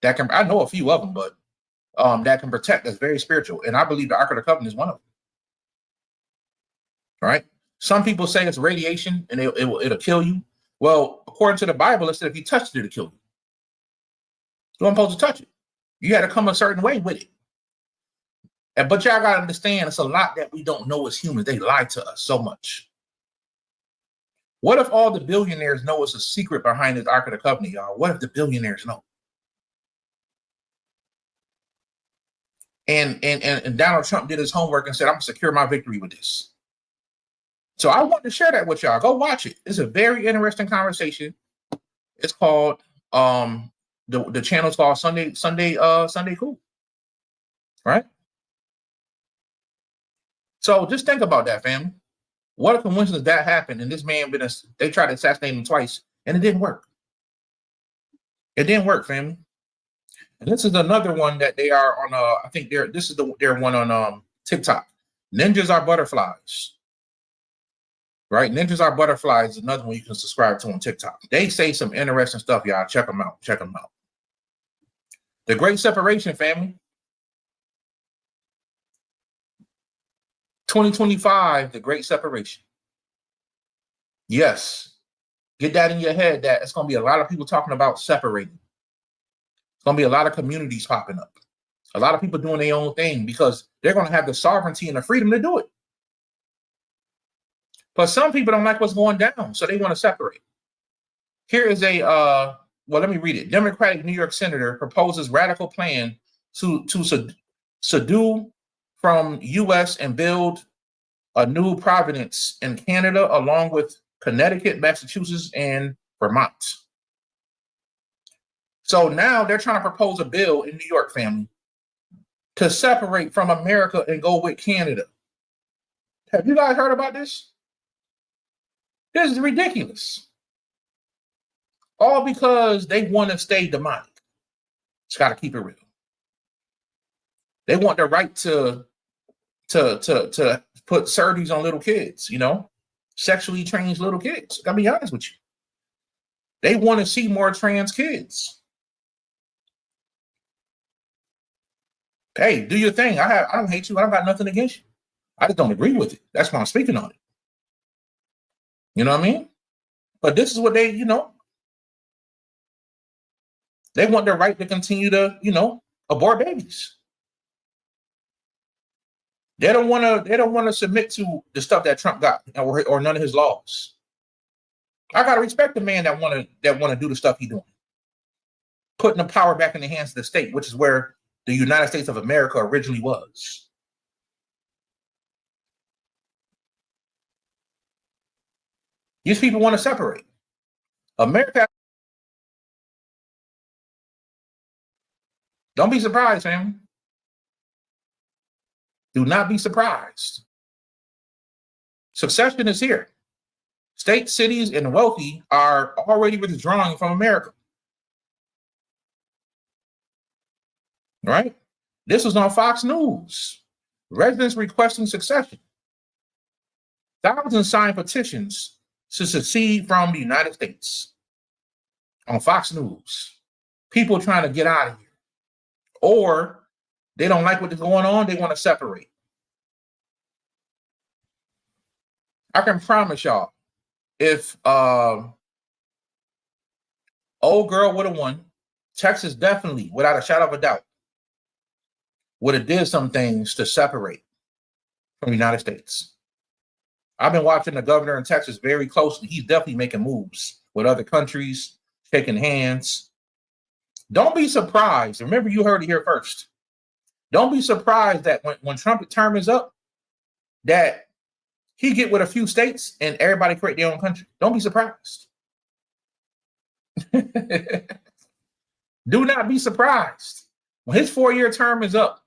I know a few of them, but that can protect. That's very spiritual, and I believe the Ark of the Covenant is one of them. Right? Some people say it's radiation and it'll kill you. Well, according to the Bible, it said if you touch it, it'll kill you. You weren't supposed to touch it. You had to come a certain way with it. But y'all got to understand, it's a lot that we don't know as humans. They lie to us so much. What if all the billionaires know it's a secret behind this Ark of the Covenant, y'all? What if the billionaires know? And Donald Trump did his homework and said, I'm going to secure my victory with this. So I want to share that with y'all. Go watch it. It's a very interesting conversation. It's called the channel's called Sunday Cool. Right? So just think about that, family. What a coincidence that happened, and this man they tried to assassinate him twice, and it didn't work. It didn't work, family. And this is another one that they are on. I think this is their one on TikTok. Ninjas are butterflies. Right? Ninjas are butterflies is another one you can subscribe to on TikTok. They say some interesting stuff, y'all. Check them out. Check them out. The Great Separation, family. 2025, the Great Separation. Yes. Get that in your head that it's going to be a lot of people talking about separating. It's going to be a lot of communities popping up. A lot of people doing their own thing because they're going to have the sovereignty and the freedom to do it. But some people don't like what's going down, so they want to separate. Here is well, let me read it. Democratic New York senator proposes radical plan to subdue from U.S. and build a new province in Canada, along with Connecticut, Massachusetts, and Vermont. So now they're trying to propose a bill in New York, family, to separate from America and go with Canada. Have you guys heard about this? This is ridiculous. All because they want to stay demonic. Just got to keep it real. They want the right to to put surgeries on little kids, sexually trained little kids. I'll be honest with you. They want to see more trans kids. Hey, do your thing. I don't hate you. I don't got nothing against you. I just don't agree with it. That's why I'm speaking on it. You know what I mean? But this is what they want their right to continue to, abort babies. They don't want to submit to the stuff that Trump got or none of his laws. I gotta respect the man that want to do the stuff he's doing. Putting the power back in the hands of the state, which is where the United States of America originally was. These people want to separate. America. Don't be surprised, fam. Do not be surprised. Succession is here. States, cities, and wealthy are already withdrawing from America. Right? This was on Fox News. Residents requesting succession. Thousands signed petitions to secede from the United States. On Fox News. People trying to get out of here. Or they don't like what's going on, they want to separate. I can promise y'all, if old girl would have won, Texas definitely, without a shadow of a doubt, would have did some things to separate from the United States. I've been watching the governor in Texas very closely. He's definitely making moves with other countries, shaking hands. Don't be surprised. Remember, you heard it here first. Don't be surprised that when Trump's term is up, that he get with a few states and everybody create their own country. Don't be surprised. Do not be surprised. When his 4-year term is up,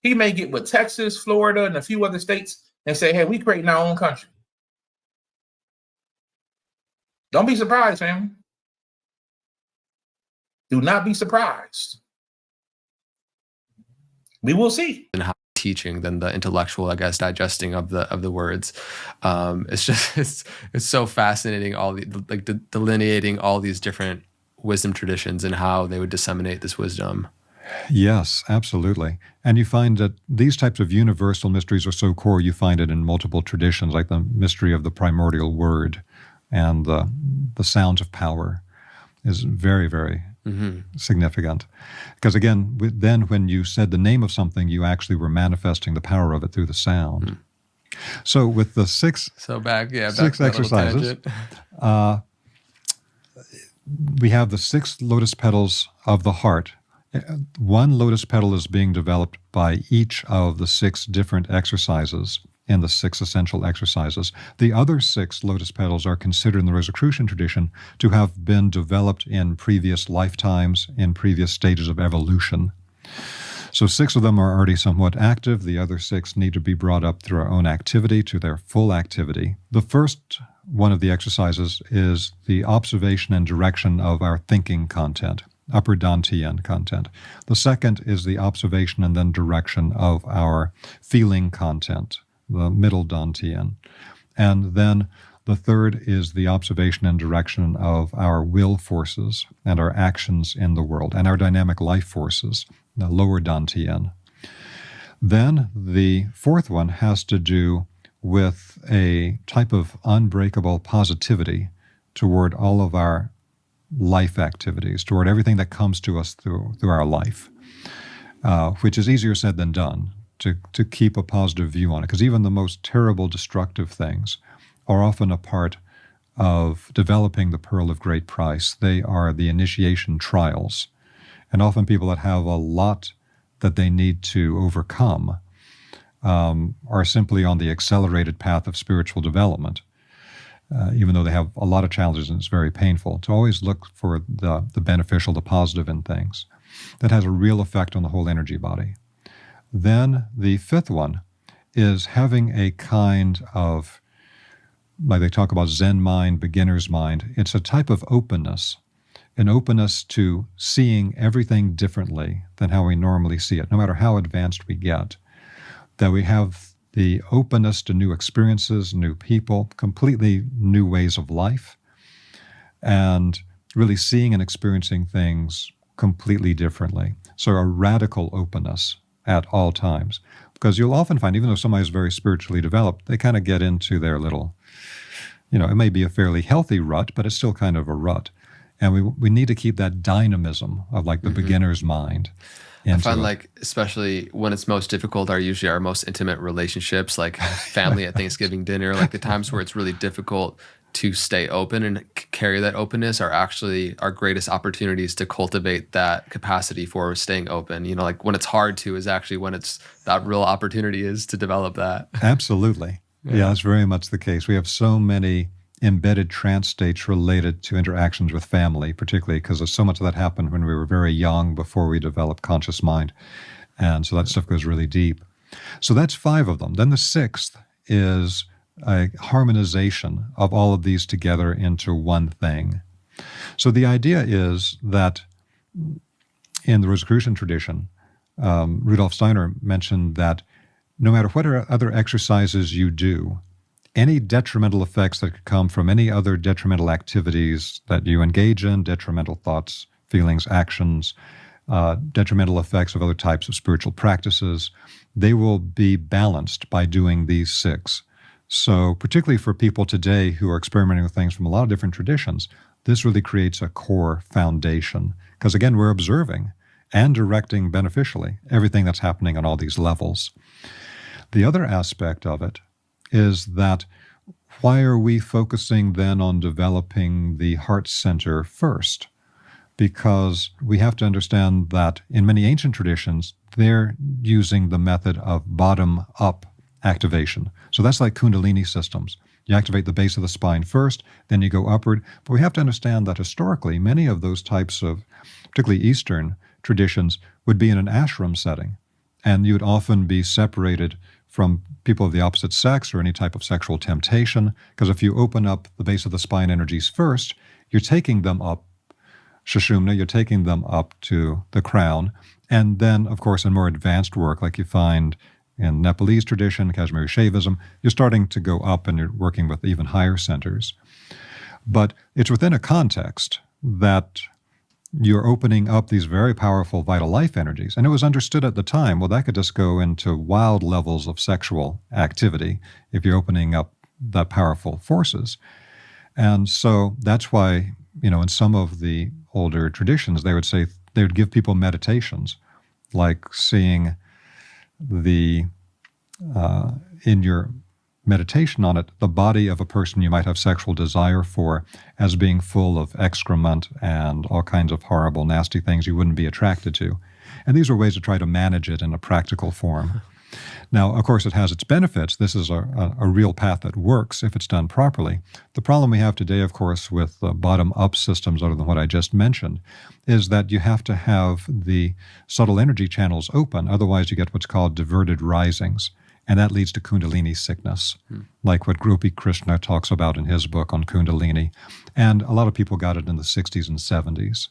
he may get with Texas, Florida, and a few other states and say, hey, we creating our own country. Don't be surprised, fam. Do not be surprised. We will see. And how teaching than the intellectual, I guess, digesting of the words. It's so fascinating, all the delineating all these different wisdom traditions and how they would disseminate this wisdom. Yes, absolutely. And you find that these types of universal mysteries are so core, you find it in multiple traditions, like the mystery of the primordial word and the sounds of power is very, very significant. Because again, then when you said the name of something, you actually were manifesting the power of it through the sound. So with the six exercises, we have the 6 lotus petals of the heart. One lotus petal is being developed by each of the 6 different exercises in the 6 essential exercises. The other 6 lotus petals are considered in the Rosicrucian tradition to have been developed in previous lifetimes, in previous stages of evolution. So 6 of them are already somewhat active. The other 6 need to be brought up through our own activity to their full activity. The first one of the exercises is the observation and direction of our thinking content, upper Dantian content. The second is the observation and then direction of our feeling content, the middle Dantian. And then the third is the observation and direction of our will forces and our actions in the world and our dynamic life forces, the lower Dantian. Then the fourth one has to do with a type of unbreakable positivity toward all of our life activities, toward everything that comes to us through our life, which is easier said than done, to keep a positive view on it. Because even the most terrible, destructive things are often a part of developing the pearl of great price. They are the initiation trials. And often people that have a lot that they need to overcome are simply on the accelerated path of spiritual development, even though they have a lot of challenges and it's very painful. To always look for the beneficial, the positive in things. That has a real effect on the whole energy body. Then the fifth one is having a kind of, like they talk about Zen mind, beginner's mind. It's a type of openness, an openness to seeing everything differently than how we normally see it, no matter how advanced we get. That we have the openness to new experiences, new people, completely new ways of life, and really seeing and experiencing things completely differently. So a radical openness at all times. Because you'll often find, even though somebody's very spiritually developed, they kind of get into their little, it may be a fairly healthy rut, but it's still kind of a rut. And we need to keep that dynamism of like the beginner's mind. I find like, especially when it's most difficult, are usually our most intimate relationships, like family at Thanksgiving dinner, like the times where it's really difficult to stay open and carry that openness are actually our greatest opportunities to cultivate that capacity for staying open. Like when it's hard to is actually when it's that real opportunity is to develop that. Absolutely. Yeah, that's very much the case. We have so many embedded trance states related to interactions with family, particularly because there's so much of that happened when we were very young before we developed conscious mind. And so that stuff goes really deep. So that's 5 of them. Then the 6th is a harmonization of all of these together into one thing. So the idea is that in the Rosicrucian tradition, Rudolf Steiner mentioned that no matter what other exercises you do, any detrimental effects that could come from any other detrimental activities that you engage in, detrimental thoughts, feelings, actions, detrimental effects of other types of spiritual practices, they will be balanced by doing these 6. So particularly for people today who are experimenting with things from a lot of different traditions, this really creates a core foundation. Because again, we're observing and directing beneficially everything that's happening on all these levels. The other aspect of it is that why are we focusing then on developing the heart center first? Because we have to understand that in many ancient traditions, they're using the method of bottom-up activation. So that's like Kundalini systems. You activate the base of the spine first, then you go upward. But we have to understand that historically, many of those types of, particularly Eastern traditions, would be in an ashram setting. And you would often be separated from people of the opposite sex or any type of sexual temptation, because if you open up the base of the spine energies first, you're taking them up, Sushumna, you're taking them up to the crown. And then, of course, in more advanced work, like you find in Nepalese tradition, Kashmiri Shaivism, you're starting to go up and you're working with even higher centers. But it's within a context that you're opening up these very powerful vital life energies. And it was understood at the time, well, that could just go into wild levels of sexual activity if you're opening up that powerful forces. And so that's why, in some of the older traditions, they would say, they would give people meditations, like seeing in your meditation on it, the body of a person you might have sexual desire for as being full of excrement and all kinds of horrible, nasty things you wouldn't be attracted to. And these are ways to try to manage it in a practical form. Now, of course, it has its benefits. This is a real path that works if it's done properly. The problem we have today, of course, with the bottom-up systems, other than what I just mentioned, is that you have to have the subtle energy channels open. Otherwise, you get what's called diverted risings. And that leads to Kundalini sickness, like what Gopi Krishna talks about in his book on Kundalini. And a lot of people got it in the 60s and 70s.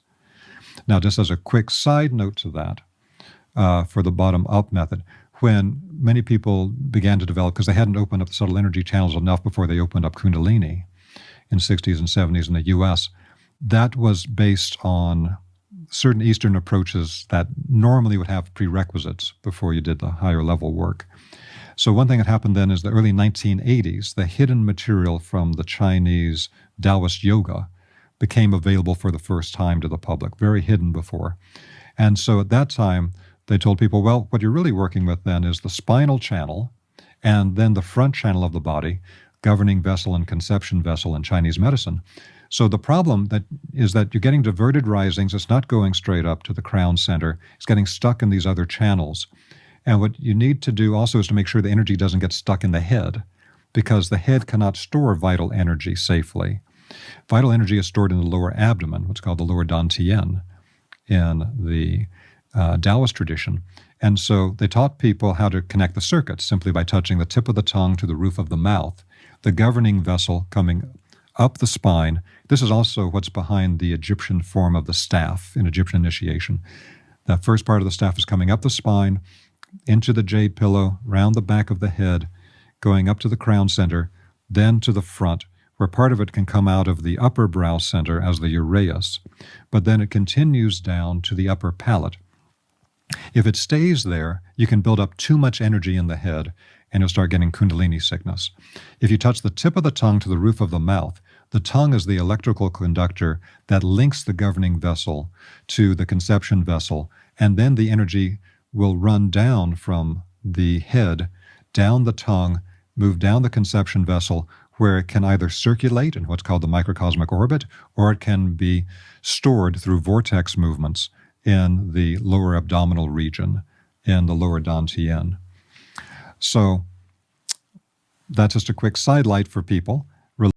Now, just as a quick side note to that, for the bottom-up method, when many people began to develop, because they hadn't opened up the subtle energy channels enough before they opened up Kundalini in the 60s and 70s in the U.S., that was based on certain Eastern approaches that normally would have prerequisites before you did the higher level work. So one thing that happened then is the early 1980s, the hidden material from the Chinese Taoist yoga became available for the first time to the public, very hidden before. And so at that time, they told people, well, what you're really working with then is the spinal channel and then the front channel of the body, governing vessel and conception vessel in Chinese medicine. So the problem is that you're getting diverted risings. It's not going straight up to the crown center. It's getting stuck in these other channels. And what you need to do also is to make sure the energy doesn't get stuck in the head, because the head cannot store vital energy safely. Vital energy is stored in the lower abdomen, what's called the lower dantian in the Taoist tradition. And so they taught people how to connect the circuits simply by touching the tip of the tongue to the roof of the mouth, the governing vessel coming up the spine. This is also what's behind the Egyptian form of the staff in Egyptian initiation. The first part of the staff is coming up the spine, into the jade pillow, round the back of the head, going up to the crown center, then to the front, where part of it can come out of the upper brow center as the uraeus, but then it continues down to the upper palate. If it stays there, you can build up too much energy in the head, and you'll start getting kundalini sickness. If you touch the tip of the tongue to the roof of the mouth, the tongue is the electrical conductor that links the governing vessel to the conception vessel, and then the energy will run down from the head, down the tongue, move down the conception vessel, where it can either circulate in what's called the microcosmic orbit, or it can be stored through vortex movements in the lower abdominal region, in the lower dantian. So that's just a quick sidelight for people.